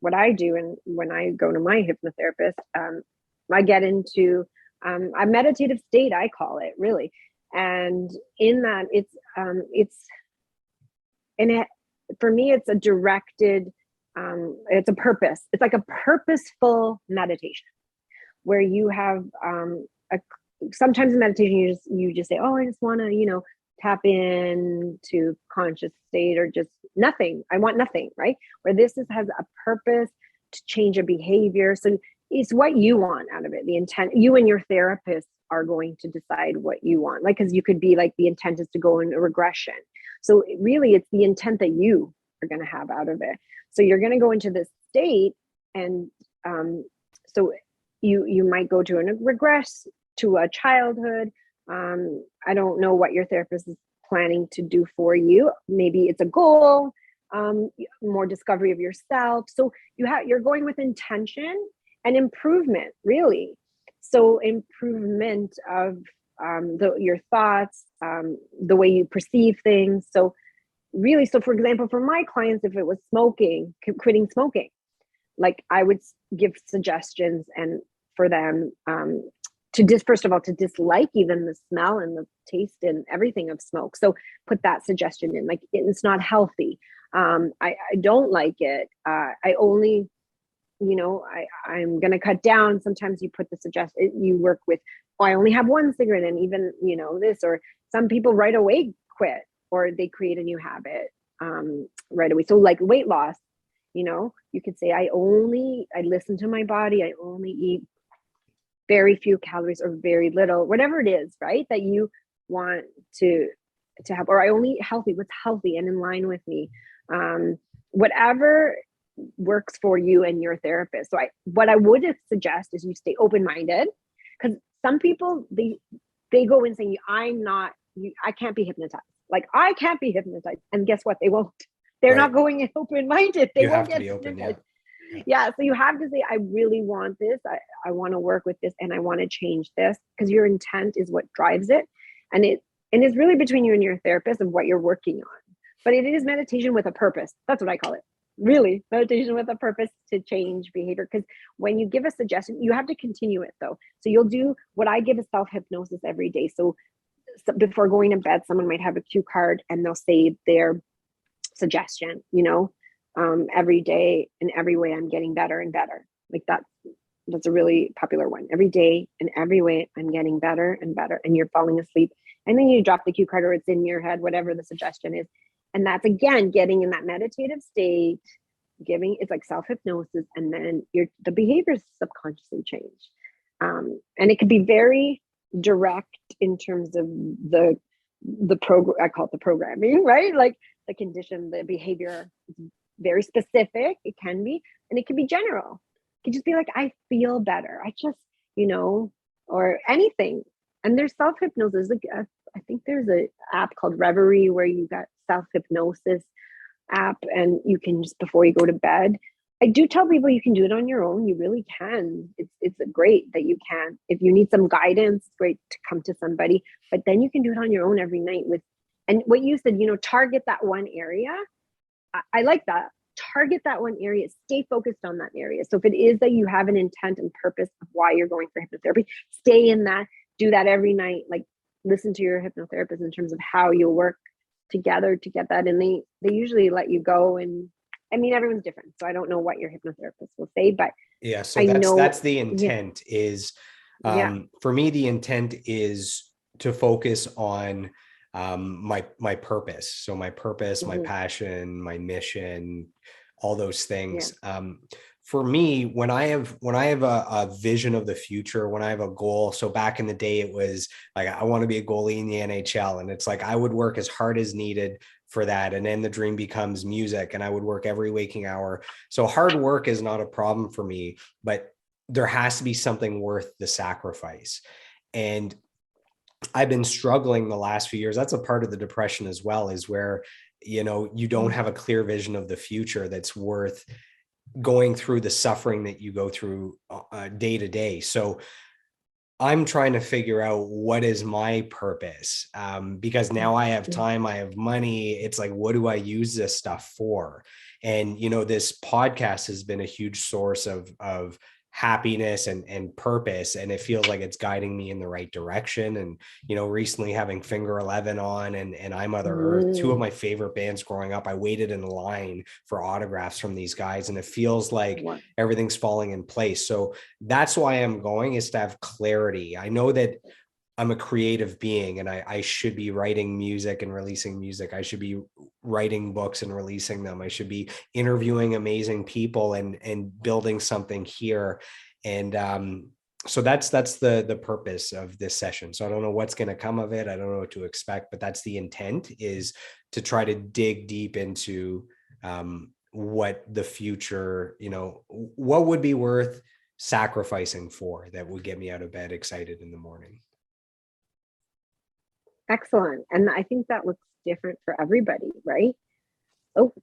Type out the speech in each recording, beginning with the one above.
what I do, and when I go to my hypnotherapist, I get into a meditative state, I call it, really. And in that, and it, for me, it's a directed, it's a purpose. It's like a purposeful meditation where you have a, sometimes in meditation you just say, oh, I just want to, tap in to conscious state, or just nothing. I want nothing, right? Where this has a purpose to change a behavior. So it's what you want out of it. The intent, you and your therapist are going to decide what you want. Like, because you could be like, the intent is to go in a regression. So really, it's the intent that you are going to have out of it. So you're going to go into this state, and so you might go to a regress to a childhood. I don't know what your therapist is planning to do for you. Maybe it's a goal, more discovery of yourself. So you're going with intention and improvement, really. So improvement of your thoughts, the way you perceive things. So really, so for example, for my clients, if it was smoking, quitting smoking, like I would give suggestions and for them first of all, to dislike even the smell and the taste and everything of smoke. So put that suggestion in, like, it's not healthy. I don't like it. I only, I'm going to cut down. Sometimes you put the you work with, oh, I only have one cigarette, and even, this, or some people right away quit, or they create a new habit right away. So like weight loss, you could say, I listen to my body. I only eat very few calories or very little, whatever it is, right? That you want to have, or I only eat healthy, what's healthy and in line with me. Whatever works for you and your therapist. So what I would suggest is you stay open-minded, because some people, they go in saying, I can't be hypnotized. Like, I can't be hypnotized. And guess what? They won't. They're not going in open-minded. They won't get hypnotized. Yeah. So you have to say, I really want this. I want to work with this, and I want to change this, because your intent is what drives it. And it's really between you and your therapist of what you're working on. But it is meditation with a purpose. That's what I call it. Really, meditation with a purpose to change behavior. Because when you give a suggestion, you have to continue it though. So you'll do what I give, a self-hypnosis every day. So before going to bed, someone might have a cue card and they'll say their suggestion, every day, in every way I'm getting better and better. Like that's a really popular one. Every day, in every way I'm getting better and better, and you're falling asleep. And then you drop the cue card, or it's in your head, whatever the suggestion is. And that's, again, getting in that meditative state, it's like self-hypnosis, and then the behaviors subconsciously change. And it could be very direct in terms of the program. I call it the programming, right? Like the condition, the behavior is very specific. It can be, and it can be general. It can just be like, I feel better. I just, or anything. And there's self-hypnosis. Like, I think there's an app called Reverie where you got self-hypnosis app, and you can just, before you go to bed, I do tell people you can do it on your own. You really can. It's great that you can. If you need some guidance, it's great to come to somebody, but then you can do it on your own every night and what you said, target that one area. I like that. Target that one area, stay focused on that area. So if it is that you have an intent and purpose of why you're going for hypnotherapy, stay in that, do that every night. Like, listen to your hypnotherapist in terms of how you'll work together to get that. And they usually let you go. And I mean, everyone's different. So I don't know what your hypnotherapist will say, but yeah. So that's the intent is, for me, the intent is to focus on my purpose. So my purpose, my passion, my mission, all those things. For me, when I have a vision of the future, when I have a goal, so back in the day, it was like, I want to be a goalie in the NHL. And it's like, I would work as hard as needed for that. And then the dream becomes music, and I would work every waking hour. So hard work is not a problem for me, but there has to be something worth the sacrifice. And I've been struggling the last few years. That's a part of the depression as well, is where, you don't have a clear vision of the future that's worth going through the suffering that you go through day to day. So I'm trying to figure out what is my purpose, because now I have time, I have money. It's like, what do I use this stuff for? And, you know, this podcast has been a huge source of happiness and purpose, and it feels like it's guiding me in the right direction. And, you know, recently having Finger 11 on and I'm Other Earth, two of my favorite bands growing up, I waited in line for autographs from these guys, and it feels like everything's falling in place. So that's why I'm going, is to have clarity. I know that I'm a creative being, and I should be writing music and releasing music. I should be writing books and releasing them. I should be interviewing amazing people and building something here. And so that's the purpose of this session. So I don't know what's going to come of it. I don't know what to expect, but that's the intent, is to try to dig deep into what the future, you know, what would be worth sacrificing for, that would get me out of bed excited in the morning. Excellent. And I think that looks different for everybody, right? Oh,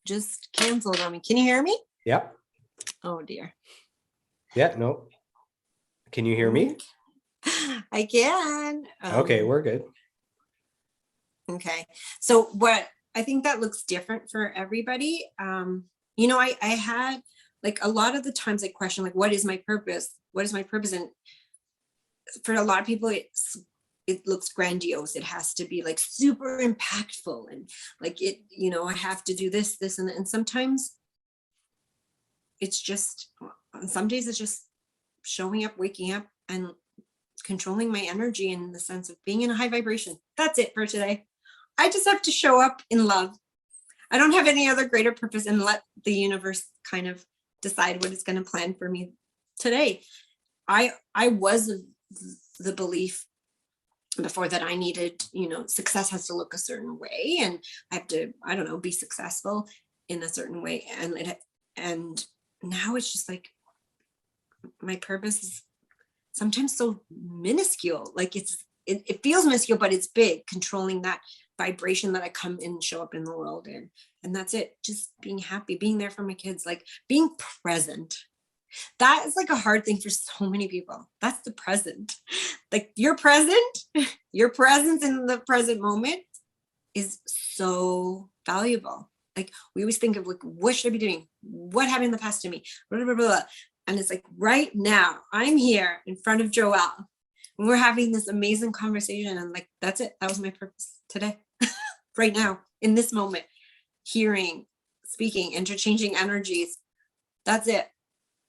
just canceled on me. Can you hear me? Yep. Oh dear. Yeah, no. Can you hear me? I can. Okay, we're good. Okay. So what I think that looks different for everybody. You know, I had like a lot of the times I question, like, what is my purpose? What is my purpose? And for a lot of people, it looks grandiose. It has to be like super impactful, and like it, you know, I have to do this, and sometimes it's just, on some days it's just showing up, waking up, and controlling my energy in the sense of being in a high vibration. That's it for today. I just have to show up in love. I don't have any other greater purpose, and let the universe kind of decide what it's going to plan for me today. I was the belief before that I needed, you know, success has to look a certain way, and I have to, I don't know, be successful in a certain way. And now it's just like, my purpose is sometimes so minuscule. Like it feels minuscule, but it's big, controlling that vibration that I come in and show up in the world in. And that's it. Just being happy, being there for my kids, like being present. That is like a hard thing for so many people. That's the present. Like your presence in the present moment is so valuable. Like we always think of like, what should I be doing? What happened in the past to me? Blah, blah, blah, blah. And it's like, right now, I'm here in front of Joelle, and we're having this amazing conversation. And like, that's it. That was my purpose today. Right now, in this moment, hearing, speaking, interchanging energies. That's it.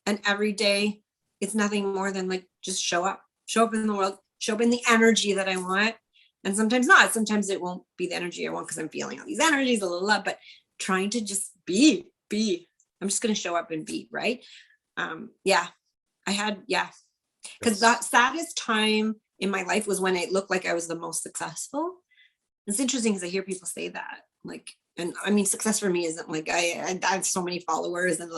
And every day, it's nothing more than like, just show up in the world, show up in the energy that I want. And sometimes not. Sometimes it won't be the energy I want because I'm feeling all these energies, but trying to just be. I'm just going to show up and be, right? Because that saddest time in my life was when it looked like I was the most successful. It's interesting because I hear people say that, like, and I mean, success for me isn't like I have so many followers and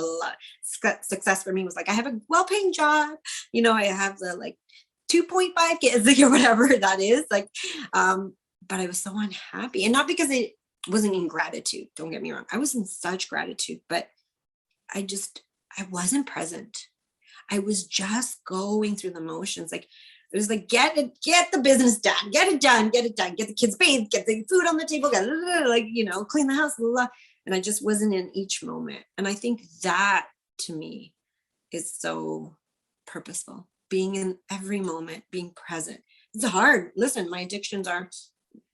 success for me was like, I have a well-paying job, you know, I have the like 2.5 kids, like, or whatever that is, like, but I was so unhappy, and not because it wasn't in gratitude, don't get me wrong, I was in such gratitude, but I wasn't present. I was just going through the motions. Like it was like, get the business done, get it done, get the kids paid, get the food on the table, like, you know, clean the house, and I just wasn't in each moment. And I think that to me is so purposeful, being in every moment, being present. It's hard. Listen, my addictions are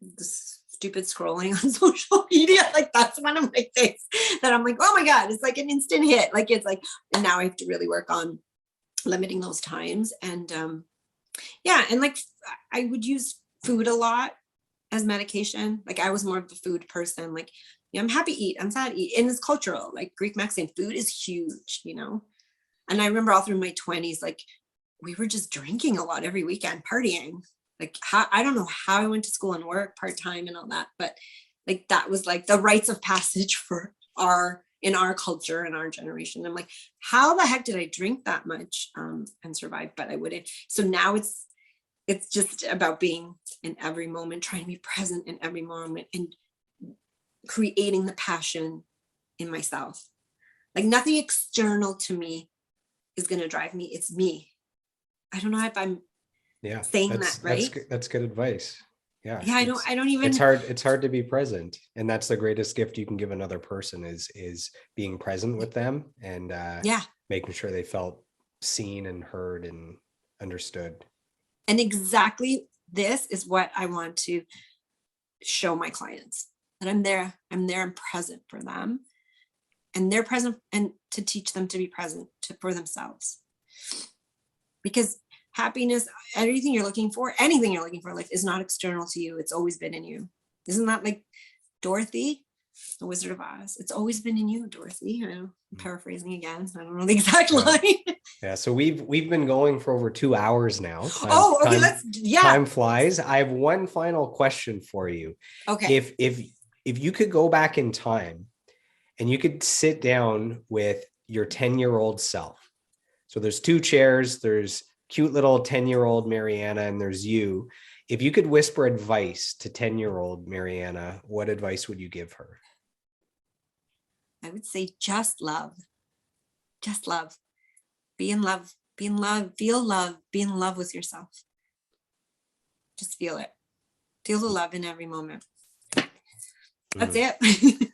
the stupid scrolling on social media. Like that's one of my things that I'm like, oh my God, it's like an instant hit. Like it's like, and now I have to really work on limiting those times. And and like I would use food a lot as medication. Like I was more of the food person. Like, I'm happy to eat, I'm sad to eat. And it's cultural, like Greek Mexican food is huge, you know? And I remember all through my 20s, like we were just drinking a lot every weekend, partying. Like I don't know how I went to school and work part-time and all that, but like that was like the rites of passage for in our culture and our generation. I'm like, how the heck did I drink that much and survive? But I wouldn't. So now it's just about being in every moment, trying to be present in every moment and creating the passion in myself. Like nothing external to me is going to drive me. It's me. I don't know if I'm saying that right. That's good advice. Yeah. Yeah, I don't even. It's hard to be present. And that's the greatest gift you can give another person is being present with them and making sure they felt seen and heard and understood. And exactly this is what I want to show my clients, that I'm there and present for them, and they're present, and to teach them to be present for themselves. Because happiness, anything you're looking for in life is not external to you. It's always been in you. Isn't that like Dorothy, the Wizard of Oz? It's always been in you, Dorothy. I'm paraphrasing again. I don't know the exact line. Yeah. So we've been going for over 2 hours now. Okay. Time flies. I have one final question for you. Okay. If you could go back in time and you could sit down with your 10-year-old self. So there's 2 chairs, there's cute little 10-year-old Mariana, and there's you. If you could whisper advice to 10-year-old Mariana, what advice would you give her? I would say just love. Just love. Be in love. Be in love. Feel love. Be in love with yourself. Just feel it. Feel the love in every moment. That's it.